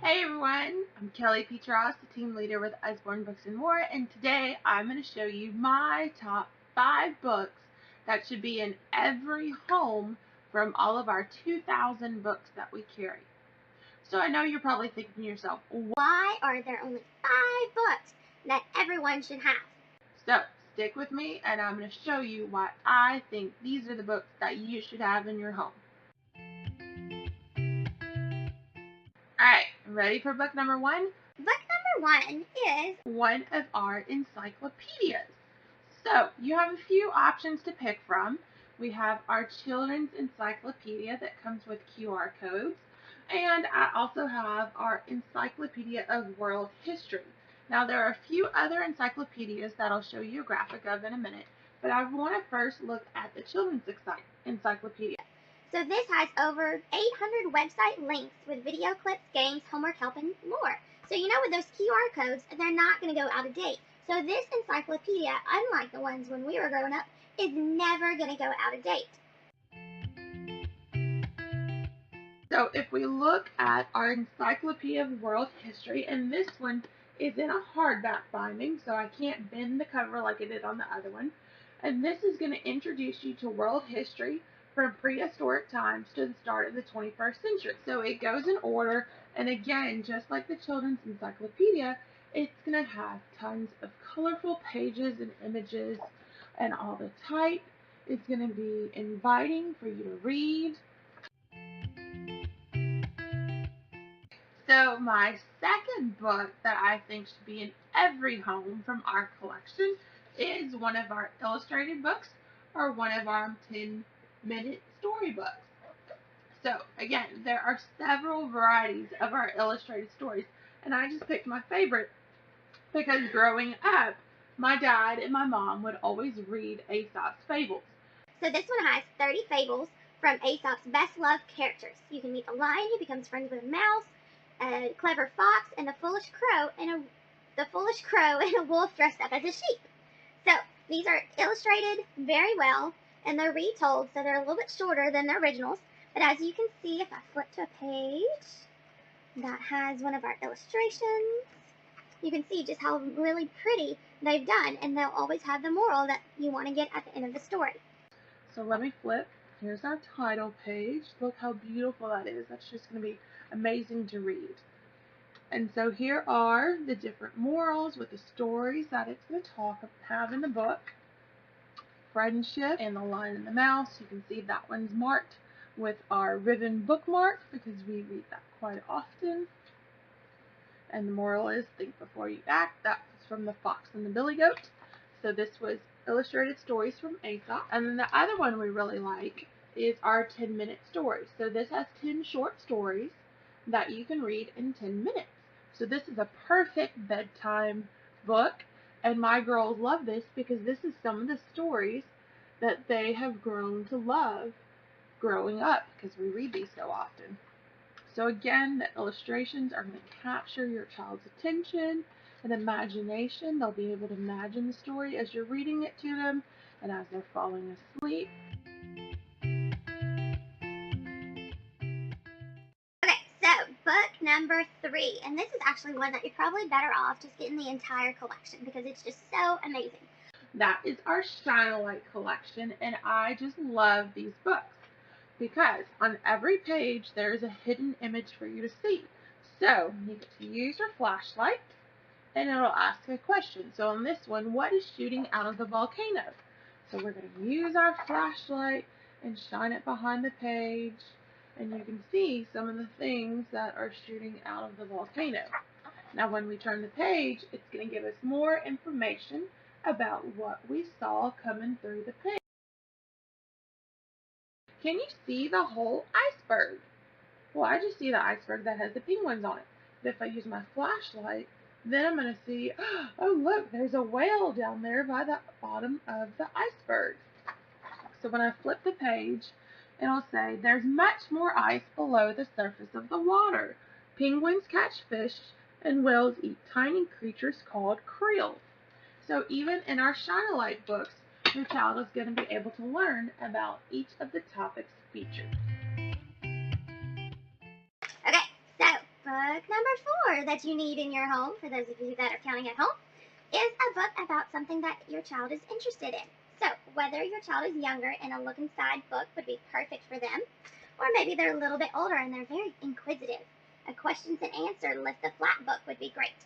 Hey everyone, I'm Kelly Petros, the team leader with Usborne Books and More, and today I'm going to show you my top 5 books that should be in every home from all of our 2,000 books that we carry. So I know you're probably thinking to yourself, why are there only 5 books that everyone should have? So stick with me and I'm going to show you why I think these are the books that you should have in your home. Alright, ready for book number 1? Book number 1 is one of our encyclopedias. So you have a few options to pick from. We have our children's encyclopedia that comes with QR codes, and I also have our Encyclopedia of World History. Now there are a few other encyclopedias that I'll show you a graphic of in a minute, but I want to first look at the children's encyclopedia. So this has over 800 website links with video clips, games, homework help, and more. So you know with those QR codes, they're not going to go out of date. So this encyclopedia, unlike the ones when we were growing up, is never going to go out of date. So if we look at our Encyclopedia of World History, and this one is in a hardback binding, so I can't bend the cover like I did on the other one. And this is going to introduce you to world history from prehistoric times to the start of the 21st century. So it goes in order, and again, just like the children's encyclopedia, it's going to have tons of colorful pages and images, and all the type is going to be inviting for you to read. So my second book that I think should be in every home from our collection is one of our illustrated books or one of our 10-minute storybooks. So again, there are several varieties of our illustrated stories, and I just picked my favorite because growing up, my dad and my mom would always read Aesop's fables. So this one has 30 fables from Aesop's best-loved characters. You can meet a lion who becomes friends with a mouse, a clever fox, and the foolish crow and a wolf dressed up as a sheep. So these are illustrated very well, and they're retold, so they're a little bit shorter than the originals. But as you can see, if I flip to a page that has one of our illustrations, you can see just how really pretty they've done, and they'll always have the moral that you want to get at the end of the story. So let me flip. Here's our title page. Look how beautiful that is. That's just going to be amazing to read. And so here are the different morals with the stories that it's going to have in the book. Friendship and the Lion and the Mouse. You can see that one's marked with our ribbon bookmark because we read that quite often. And the moral is think before you act. That was from the Fox and the Billy Goat. So this was illustrated stories from Aesop. And then the other one we really like is our 10-minute stories. So this has 10 short stories that you can read in 10 minutes. So this is a perfect bedtime book, and my girls love this because this is some of the stories that they have grown to love growing up because we read these so often. So again, the illustrations are going to capture your child's attention and imagination. They'll be able to imagine the story as you're reading it to them and as they're falling asleep. Okay, so book number 3, and this is actually one that you're probably better off just getting the entire collection because it's just so amazing. That is our Shine-A-Light collection, and I just love these books because on every page there is a hidden image for you to see. So you get to use your flashlight and it'll ask a question. So on this one, what is shooting out of the volcano? So we're going to use our flashlight and shine it behind the page, and you can see some of the things that are shooting out of the volcano. Now when we turn the page, it's going to give us more information about what we saw coming through the page. Can you see the whole iceberg? Well, I just see the iceberg that has the penguins on it. But if I use my flashlight, then I'm going to see, oh look, there's a whale down there by the bottom of the iceberg. So when I flip the page, it'll say, there's much more ice below the surface of the water. Penguins catch fish, and whales eat tiny creatures called krill. So even in our Shine-A-Light books, your child is going to be able to learn about each of the topics featured. Okay, so Book number 4 that you need in your home, for those of you that are counting at home, is a book about something that your child is interested in. So, whether your child is younger and a look inside book would be perfect for them, or maybe they're a little bit older and they're very inquisitive, a questions and answer lift the flat book would be great.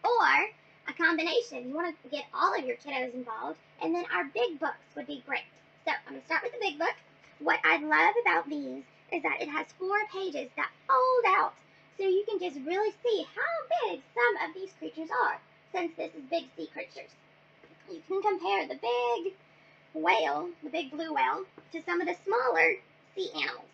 Or a combination. You want to get all of your kiddos involved, and then our big books would be great. So I'm going to start with the big book. What I love about these is that it has 4 pages that fold out, so you can just really see how big some of these creatures are, since this is big sea creatures. You can compare the big whale, the big blue whale, to some of the smaller sea animals.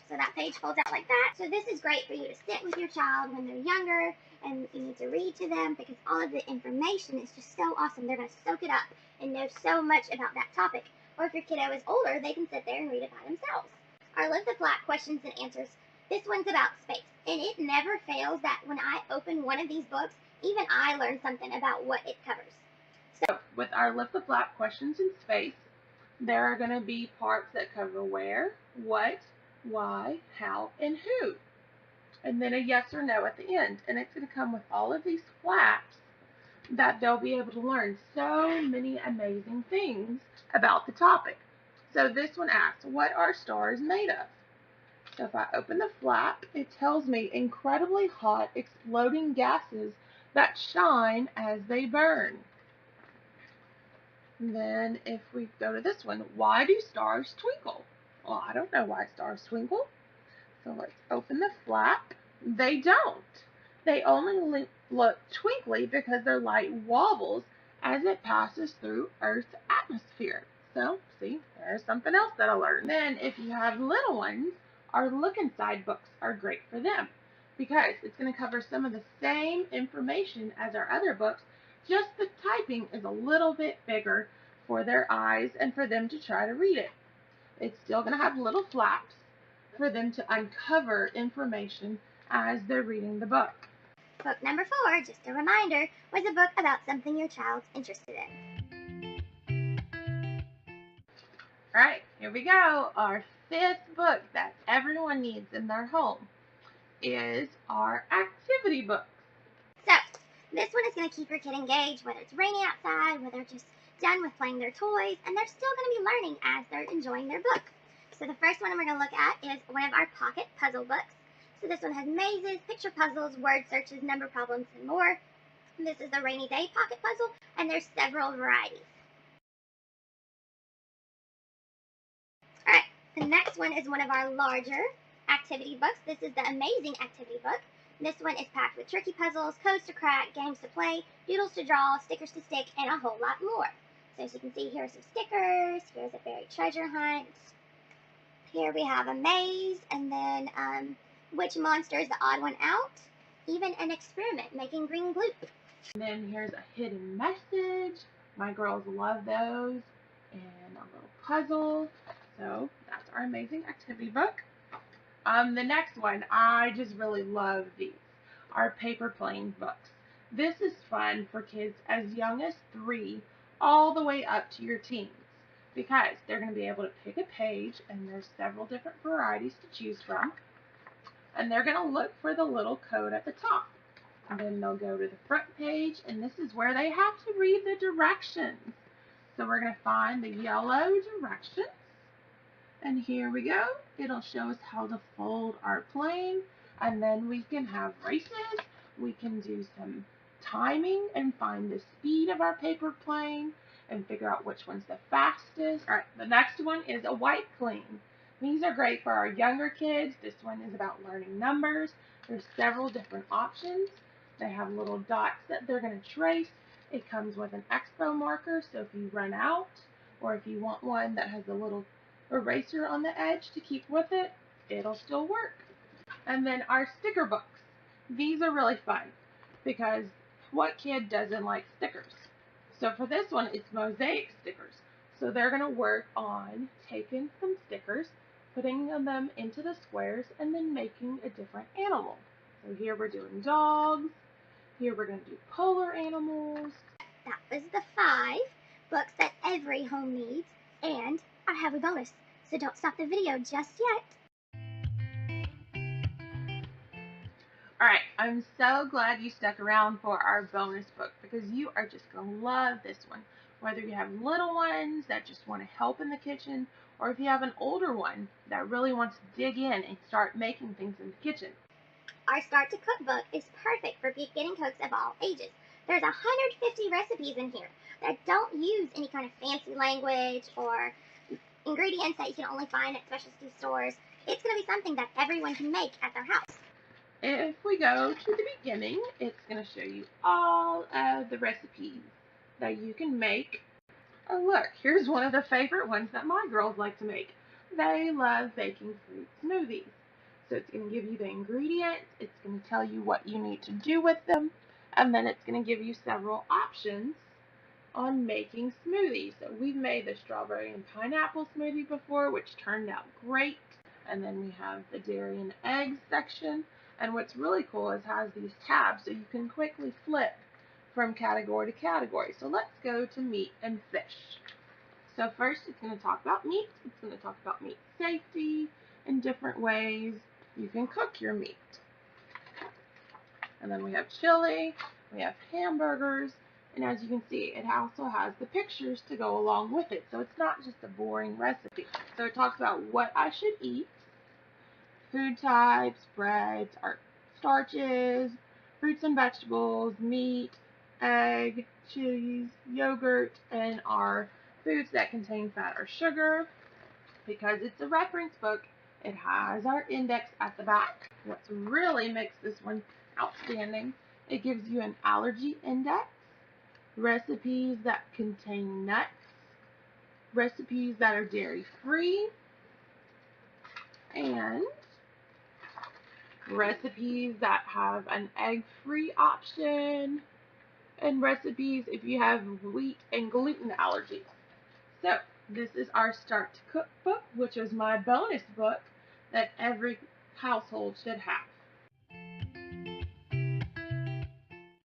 So that page folds out like that. So this is great for you to sit with your child when they're younger and you need to read to them, because all of the information is just so awesome. They're going to soak it up and know so much about that topic. Or if your kiddo is older, they can sit there and read it by themselves. Our Live the Flat questions and answers. This one's about space. And it never fails that when I open one of these books, even I learn something about what it covers. So with our Live the Flat questions in space, there are going to be parts that cover where, what, why, how, and who. And then a yes or no at the end. And it's going to come with all of these flats that they'll be able to learn so many amazing things about the topic. So this one asks, what are stars made of? So if I open the flap, it tells me incredibly hot exploding gases that shine as they burn. And then if we go to this one, why do stars twinkle? Well, I don't know why stars twinkle. So let's open the flap. They don't. They only look twinkly because their light wobbles as it passes through Earth's atmosphere. So, see, there's something else that I learned. Then, if you have little ones, our Look Inside books are great for them, because it's going to cover some of the same information as our other books, just the typing is a little bit bigger for their eyes and for them to try to read it. It's still going to have little flaps for them to uncover information as they're reading the book. Book number 4, just a reminder, was a book about something your child's interested in. Alright, here we go. Our 5th book that everyone needs in their home is our activity book. So, this one is going to keep your kid engaged, whether it's raining outside, whether they're just done with playing their toys, and they're still going to be learning as they're enjoying their book. So the first one we're going to look at is one of our pocket puzzle books. So this one has mazes, picture puzzles, word searches, number problems, and more. This is the rainy day pocket puzzle, and there's several varieties. Alright, the next one is one of our larger activity books. This is the Amazing Activity book. This one is packed with tricky puzzles, codes to crack, games to play, doodles to draw, stickers to stick, and a whole lot more. So as you can see, here are some stickers, here's a buried treasure hunt. Here we have a maze, and then which monster is the odd one out? Even an experiment, making green glue. And then here's a hidden message. My girls love those. And a little puzzle. So that's our Amazing Activity book. The next one, I just really love these. Our paper plane books. This is fun for kids as young as 3 all the way up to your teens, because they're going to be able to pick a page, and there's several different varieties to choose from, and they're going to look for the little code at the top. And then they'll go to the front page, and this is where they have to read the directions. So we're going to find the yellow directions, and here we go. It'll show us how to fold our plane, and then we can have races. We can do some timing and find the speed of our paper plane and figure out which one's the fastest. All right, the next one is a white plane. These are great for our younger kids. This one is about learning numbers. There's several different options. They have little dots that they're going to trace. It comes with an expo marker, so if you run out, or if you want one that has a little eraser on the edge to keep with it, it'll still work. And then our sticker books. These are really fun, because what kid doesn't like stickers? So for this one, it's mosaic stickers. So they're going to work on taking some stickers, putting them into the squares, and then making a different animal. So here we're doing dogs. Here we're going to do polar animals. That was the 5 books that every home needs, and I have a bonus, so don't stop the video just yet. Alright, I'm so glad you stuck around for our bonus book because you are just going to love this one. Whether you have little ones that just want to help in the kitchen, or if you have an older one that really wants to dig in and start making things in the kitchen. Our Start to Cook book is perfect for beginning cooks of all ages. There's 150 recipes in here that don't use any kind of fancy language or ingredients that you can only find at specialty stores. It's going to be something that everyone can make at their house. If we go to the beginning, it's going to show you all of the recipes that you can make. Oh look, here's one of the favorite ones that my girls like to make. They love baking fruit smoothies. So it's going to give you the ingredients, it's going to tell you what you need to do with them, and then it's going to give you several options on making smoothies. So we've made the strawberry and pineapple smoothie before, which turned out great. And then we have the dairy and eggs section. And what's really cool is it has these tabs so you can quickly flip from category to category. So let's go to meat and fish. So first it's going to talk about meat. It's going to talk about meat safety and different ways you can cook your meat. And then we have chili, we have hamburgers, and as you can see, it also has the pictures to go along with it. So it's not just a boring recipe. So it talks about what I should eat, food types, breads, or starches, fruits and vegetables, meat, egg, cheese, yogurt, and our foods that contain fat or sugar. Because it's a reference book, it has our index at the back. What really makes this one outstanding, it gives you an allergy index, recipes that contain nuts, recipes that are dairy free, and recipes that have an egg-free option, and recipes if you have wheat and gluten allergies. So this is our Start to Cook book, which is my bonus book that every household should have.